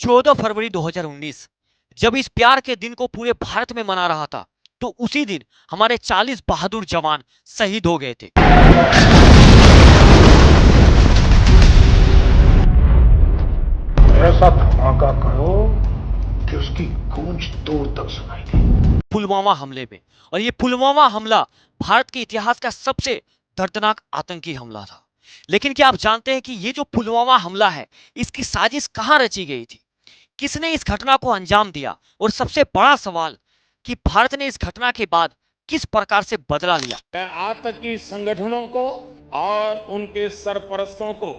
14 फरवरी 2019 जब इस प्यार के दिन को पूरे भारत में मना रहा था, तो उसी दिन हमारे 40 बहादुर जवान शहीद हो गए थे। ऐसा धमाका करो कि उसकी गूंज दूर तक सुनाई दे। पुलवामा हमले में, और ये पुलवामा हमला भारत के इतिहास का सबसे दर्दनाक आतंकी हमला था। लेकिन क्या आप जानते हैं कि ये जो पुलवामा हमला है, इसकी साजिश कहां रची गई थी, किसने इस घटना को अंजाम दिया, और सबसे बड़ा सवाल कि भारत ने इस घटना के बाद किस प्रकार से बदला लिया। मैं आतंकी संगठनों को और उनके सरपरस्तों को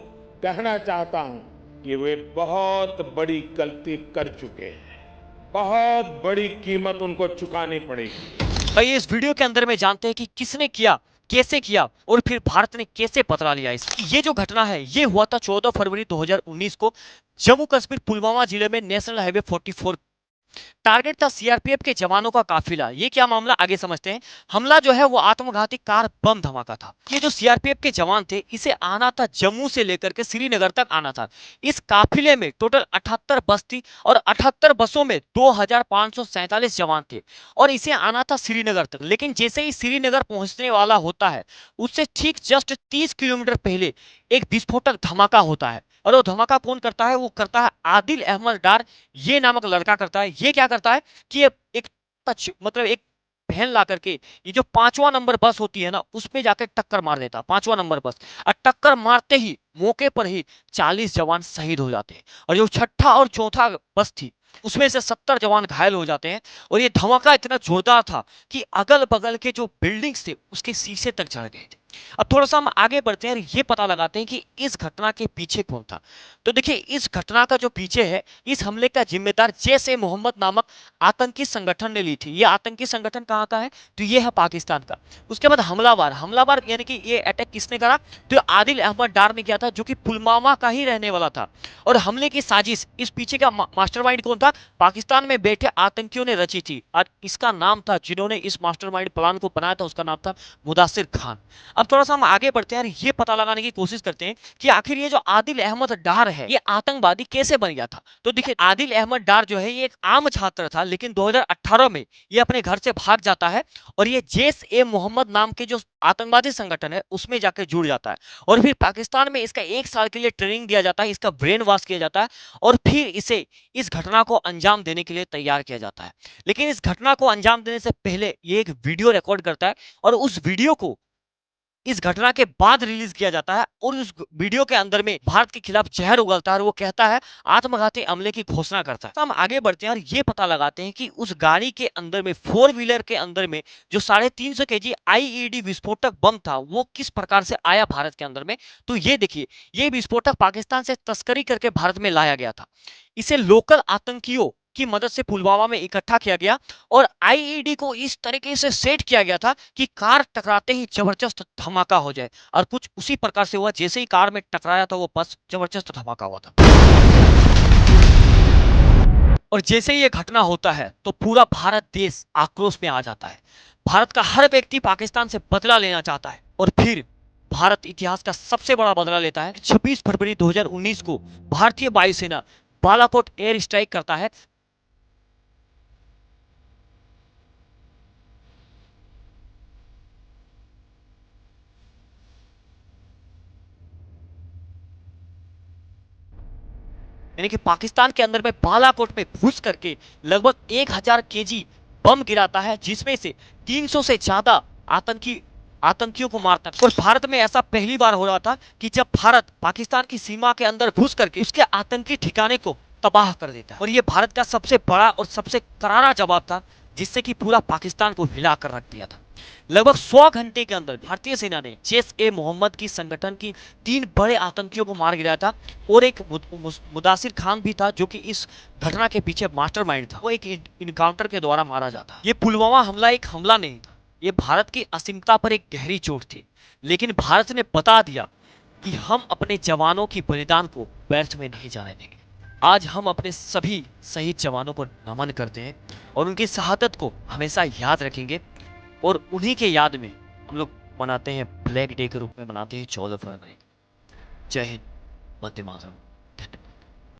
कहना चाहता हूं कि वे बहुत बड़ी गलती कर चुके हैं। बहुत बड़ी कीमत उनको चुकानी पड़ेगी। आइए इस वीडियो के अंदर में जानते हैं कि किसने किया, कैसे किया, और फिर भारत ने कैसे बदला लिया इस। ये जो घटना है ये हुआ था 14 फरवरी 2019 को जम्मू कश्मीर पुलवामा जिले में नेशनल हाईवे 44। टारगेट था सीआरपीएफ के जवानों का काफिला। ये क्या मामला, आगे समझते हैं। हमला जो है वो आत्मघाती कार बम धमाका था। ये जो सीआरपीएफ के जवान थे, इसे आना था जम्मू से लेकर के श्रीनगर तक आना था। इस काफिले में टोटल 78 बस थी और 78 बसों में 2547 जवान थे और इसे आना था श्रीनगर तक। लेकिन जैसे ही श्रीनगर पहुंचने वाला होता है, उससे ठीक जस्ट 30 किलोमीटर पहले एक विस्फोटक धमाका होता है। और वो धमाका कौन करता है? वो करता है आदिल अहमद डार, ये नामक लड़का करता है। ये क्या करता है कि ये एक मतलब एक बहन ला करके ये जो 5वां नंबर बस होती है ना, उसमें जाकर टक्कर मार देता। 5वां नंबर बस, और टक्कर मारते ही मौके पर ही 40 जवान शहीद हो जाते हैं। और जो छठा और चौथा बस थी, उसमें से 70 जवान घायल हो जाते हैं। और ये धमाका इतना जोरदार था कि अगल बगल के जो बिल्डिंग्स थे उसके शीशे तक जल गए थे। अब थोड़ा सा हम आगे बढ़ते हैं और ये पता लगाते हैं कि इस घटना के पीछे कौन था। तो देखिए, इस घटना का जो पीछे है, इस हमले का जिम्मेदार जैश ए मोहम्मद नामक आतंकी संगठन ने ली थी। ये आतंकी संगठन कहाँ का है? तो ये है पाकिस्तान का। उसके बाद हमलावर, हमलावर यानी कि ये अटैक किसने करा? तो आदिल अहमद डार ने किया था, जो कि पुलवामा का ही रहने वाला था। और हमले की साजिश, इस पीछे का मास्टरमाइंड कौन था? पाकिस्तान में बैठे आतंकियों ने रची थी। और इसका नाम था, जिन्होंने इस मास्टरमाइंड प्लान को बनाया था, उसका नाम था मुदासिर खान। अब थोड़ा सा हम आगे बढ़ते हैं और ये पता लगाने की कोशिश करते हैं कि आखिर ये जो आदिल अहमद डार है, ये आतंकवादी कैसे बन गया था। तो देखिए, आदिल अहमद डार जो है ये एक आम छात्र था, लेकिन 2018 में ये अपने घर से भाग जाता है और ये जैश ए मोहम्मद नाम के जो आतंकवादी संगठन है उसमें जाकर जुड़ जाता है। और फिर पाकिस्तान में इसका 1 साल के लिए ट्रेनिंग दिया जाता है, इसका ब्रेन वॉश किया जाता है और फिर इसे इस घटना को अंजाम देने के लिए तैयार किया जाता है। लेकिन इस घटना को अंजाम देने से पहले ये एक वीडियो रिकॉर्ड करता है और उस वीडियो को इस घटना के बाद रिलीज किया जाता है। और उस वीडियो के अंदर में भारत के खिलाफ जहर उगलता है और वो कहता है, आत्मघाती हमले की घोषणा करता है। तो हम आगे बढ़ते हैं और ये पता लगाते हैं कि उस गाड़ी के अंदर में, 4 व्हीलर के अंदर में, जो 350 केजी आईईडी विस्फोटक बम था, वो किस प्रकार से आया भारत के अंदर में। तो ये देखिए, ये विस्फोटक पाकिस्तान से तस्करी करके भारत में लाया गया था। इसे लोकल आतंकियों की मदद से पुलवामा में इकट्ठा किया गया और आईईडी को इस तरीके से सेट किया गया था कि कार टकराते ही जबरदस्त धमाका हो जाए। और कुछ उसी प्रकार से हुआ। जैसे ही कार में टकराया था वो बस, जबरदस्त धमाका हुआ था। और जैसे ही ये घटना होता है तो पूरा भारत देश आक्रोश में आ जाता है। भारत का हर व्यक्ति पाकिस्तान से बदला लेना चाहता है। और फिर भारत इतिहास का सबसे बड़ा बदला लेता है। 26 फरवरी 2019 को भारतीय वायुसेना बालाकोट एयर स्ट्राइक करता है। यानी कि पाकिस्तान के अंदर में बालाकोट में घुस करके लगभग 1000 केजी बम गिराता है, जिसमें से 300 से ज्यादा आतंकियों को मारता है। और भारत में ऐसा पहली बार हो रहा था कि जब भारत पाकिस्तान की सीमा के अंदर घुस करके उसके आतंकी ठिकाने को तबाह कर देता है। और ये भारत का सबसे बड़ा और सबसे करारा जवाब था, जिससे कि पूरा पाकिस्तान को हिला कर रख दिया था। लगभग 100 घंटे के अंदर भारतीय सेना ने जैश ए मोहम्मद की संगठन की 3 बड़े आतंकियों को मार गिराया था। और एक मुदासिर खान भी था, जो कि इस घटना के पीछे मास्टरमाइंड था। वो एक इनकाउंटर के द्वारा मारा जाता। ये पुलवामा हमला एक हमला नहीं था, ये भारत की असीमता पर एक गहरी चोट थी। लेकिन भारत ने बता दिया कि हम अपने जवानों की बलिदान को व्यर्थ में नहीं जाने देंगे। आज हम अपने सभी शहीद जवानों को नमन करते हैं और उनकी शहादत को हमेशा याद रखेंगे। और उन्हीं के याद में हम लोग मनाते हैं, ब्लैक डे के रूप में मनाते हैं 14 फरवरी। जय हिंद, वंदे मातरम।